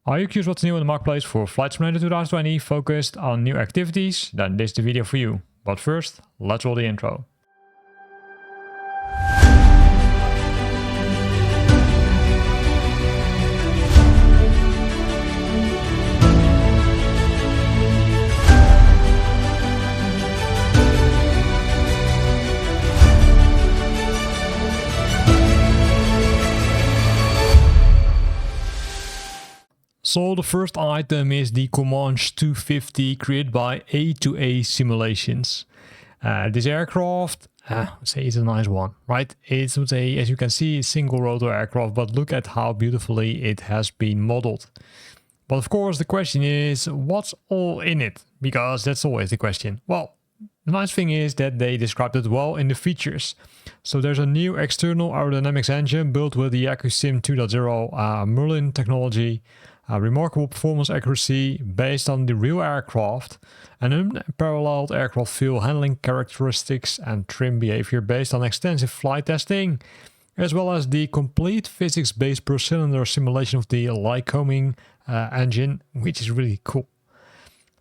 Are you curious what's new in the marketplace for Flight Simulator 2020 focused on new activities? Then this is the video for you. But first, let's roll the intro. So the first item is the Comanche 250 created by A2A Simulations. This aircraft, say it's a nice one, right? It's as you can see, a single rotor aircraft, but look at how beautifully it has been modeled. But of course the question is, what's all in it? Because that's always the question. Well, the nice thing is that they described it well in the features. So there's a new external aerodynamics engine built with the AccuSim 2.0 Merlin technology. Remarkable performance accuracy based on the real aircraft, and unparalleled aircraft fuel handling characteristics and trim behavior based on extensive flight testing, as well as the complete physics-based per cylinder simulation of the Lycoming engine, which is really cool.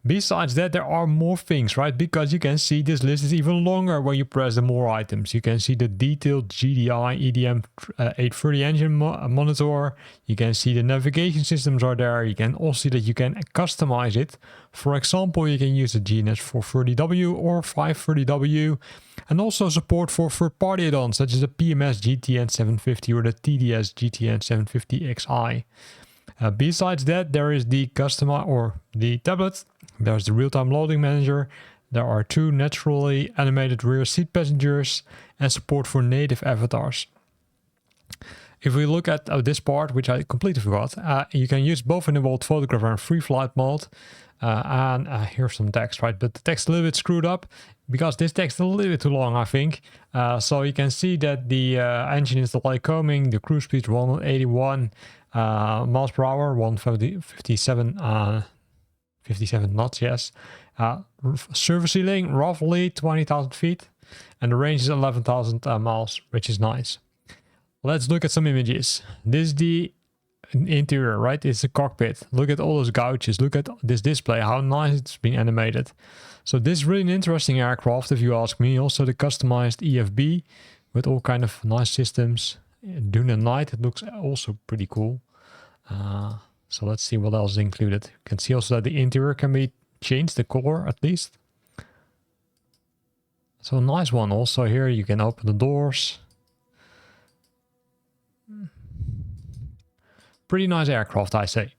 Besides that, there are more things, right? Because you can see this list is even longer when you press the more items. You can see the detailed GDI EDM 830 engine monitor. You can see the navigation systems are there. You can also see that you can customize it. For example, you can use the GNS 430W or 530W, and also support for third-party add-ons such as the PMS GTN 750 or the TDS GTN 750XI. Besides that, there is the customer or the tablet. There's the real-time loading manager. There are two naturally animated rear seat passengers and support for native avatars. If we look at this part, which I completely forgot, you can use both in the world photographer and free flight mode. And here's some text, right? But the text is a little bit screwed up because this text is a little bit too long, I think. So you can see that the engine is the Lycoming, the cruise speed 181 miles per hour, 57 knots, yes. Surface ceiling, roughly 20,000 feet. And the range is 11,000 miles, which is nice. Let's look at some images. This is the interior, right? It's a cockpit. Look at all those gouges. Look at this display, how nice it's been animated. So this is really an interesting aircraft, if you ask me. Also the customized EFB with all kind of nice systems. During the night, it looks also pretty cool. So let's see what else is included. You can see also that the interior can be changed, the color at least. So a nice one. Also here you can open the doors. Pretty nice aircraft, I say.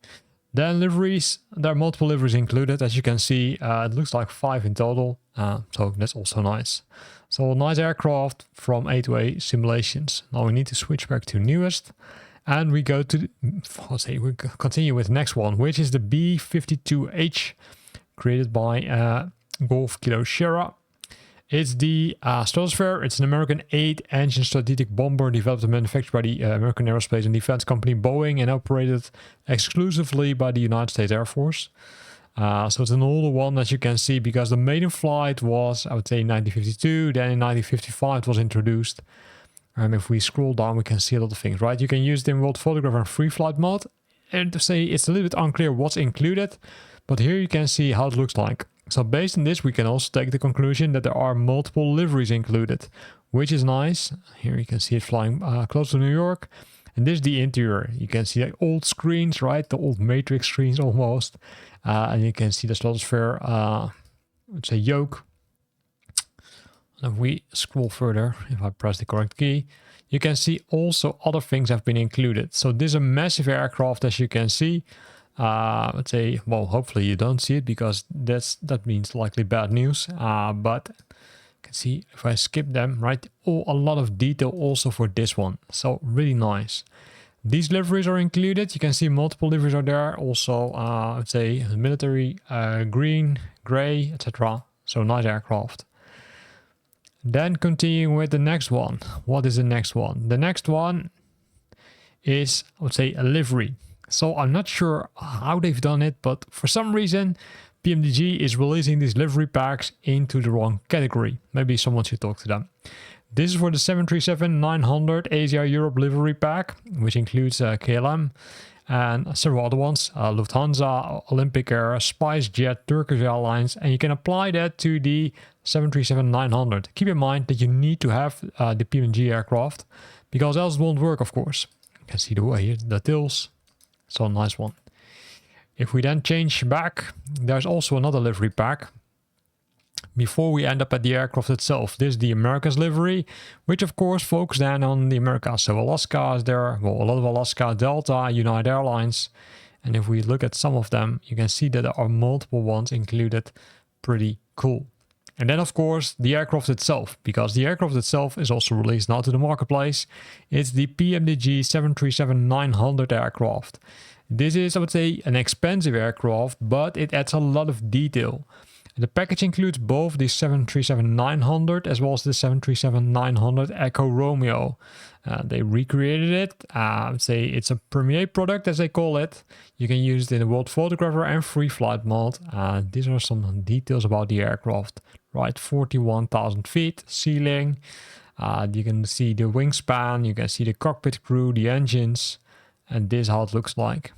Then liveries, there are multiple liveries included. As you can see, it looks like 5 in total. So that's also nice. So a nice aircraft from A2A Simulations. Now we need to switch back to newest. And we go to, we continue with the next one, which is the B-52H, created by Golf Kilo Sierra. It's the Stratosphere. It's an American 8-engine strategic bomber developed and manufactured by the American Aerospace and Defense Company Boeing and operated exclusively by the United States Air Force. So it's an older one, as you can see, because the maiden flight was, I would say, in 1952. Then in 1955 it was introduced. And if we scroll down, we can see a lot of things, right? You can use it in world photographer and free flight mode. And to say it's a little bit unclear what's included, but here you can see how it looks like. So based on this, we can also take the conclusion that there are multiple liveries included, which is nice. Here you can see it flying close to New York. And this is the interior. You can see the old screens, right? The old Matrix screens almost. And you can see the Stratosphere, let's say yoke. And if we scroll further, if I press the correct key, you can see also other things have been included. So this is a massive aircraft, as you can see. Let's say, well, hopefully you don't see it because that means likely bad news. But you can see if I skip them, right? A lot of detail also for this one. So really nice. These liveries are included. You can see multiple liveries are there. Also, let's say military, green, gray, etc. So nice aircraft. Then continuing with the next one. What is the next one? The next one is, I would say, a livery. So I'm not sure how they've done it, but for some reason, PMDG is releasing these livery packs into the wrong category. Maybe someone should talk to them. This is for the 737-900 Asia Europe livery pack, which includes KLM. and several other ones, Lufthansa, Olympic Air, SpiceJet, Turkish Airlines, and you can apply that to the 737-900. Keep in mind that you need to have the PMDG aircraft, because else it won't work, of course. You can see the way here, the tails. So nice one. If we then change back, there's also another livery pack. Before we end up at the aircraft itself, this is the Americas livery, which of course focuses then on the Americas. So Alaska is there, well, a lot of Alaska, Delta, United Airlines. And if we look at some of them, you can see that there are multiple ones included. Pretty cool. And then of course the aircraft itself, because the aircraft itself is also released now to the marketplace. It's the PMDG 737-900 aircraft. This is, I would say, an expensive aircraft, but it adds a lot of detail. The package includes both the 737-900 as well as the 737-900 Echo Romeo. They recreated it. I would say it's a premier product, as they call it. You can use it in the world photographer and free flight mode. These are some details about the aircraft. Right, 41,000 feet ceiling. You can see the wingspan. You can see the cockpit crew, the engines, and this is how it looks like.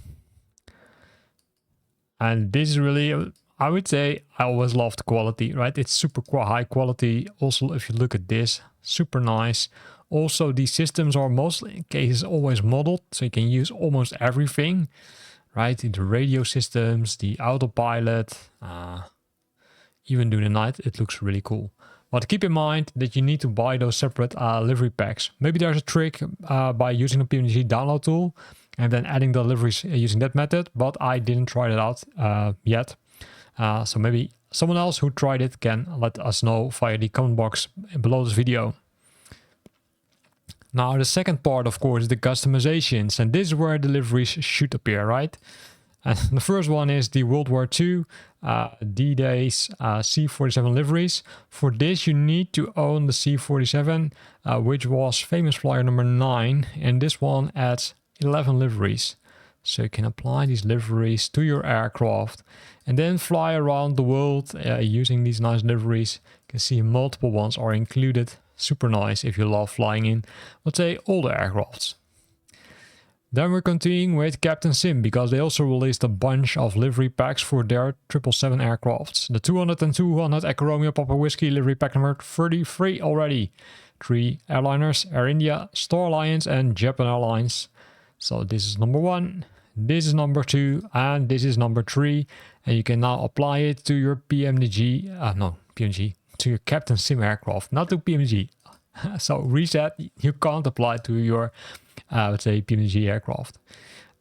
And this is really, I would say, I always loved quality, right? It's super high quality. Also, if you look at this, super nice. Also, these systems are mostly in cases always modeled, so you can use almost everything, right? The radio systems, the autopilot, even during the night, it looks really cool. But keep in mind that you need to buy those separate livery packs. Maybe there's a trick by using a PMDG download tool and then adding the liveries using that method, but I didn't try that out yet. So maybe someone else who tried it can let us know via the comment box below this video. Now the second part, of course, is the customizations, and this is where the liveries should appear, right? And the first one is the World War II D-Days C-47 liveries. For this you need to own the C-47, which was famous flyer number 9, and this one adds 11 liveries. So you can apply these liveries to your aircraft and then fly around the world using these nice liveries. You can see multiple ones are included. Super nice if you love flying in, let's say, older aircrafts. Then we're continuing with Captain Sim, because they also released a bunch of livery packs for their 777 aircrafts. The 200 and 200 Echo Romeo Papa Whiskey livery pack number 33 already. 3 airliners, Air India, Star Alliance and Japan Airlines. So this is number 1, this is number 2, and this is number 3. And you can now apply it to your PMDG, to your Captain Sim aircraft, not to PMDG. So reset, you can't apply to your, let's say, PMDG aircraft.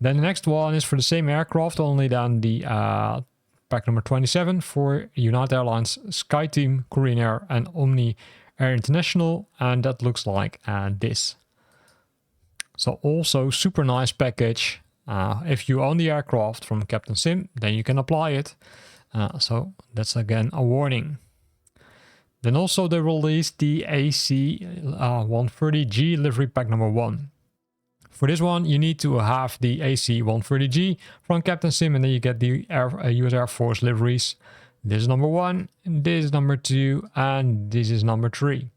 Then the next one is for the same aircraft, only than the pack number 27 for United Airlines, SkyTeam, Korean Air, and Omni Air International, and that looks like this. So also super nice package. If you own the aircraft from Captain Sim, then you can apply it. So that's again a warning. Then also they released the AC-130G livery pack number 1. For this one, you need to have the AC-130G from Captain Sim, and then you get the US Air Force liveries. This is number 1, this is number 2, and this is number 3.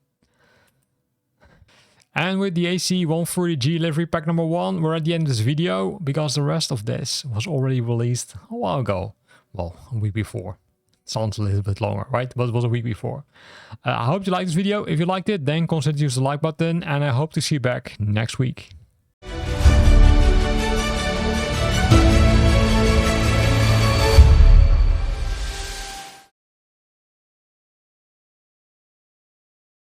And with the AC-130G livery pack number 1, we're at the end of this video, because the rest of this was already released a while ago. Well, a week before. Sounds a little bit longer, right? But it was a week before. I hope you liked this video. If you liked it, then consider to use the like button, and I hope to see you back next week.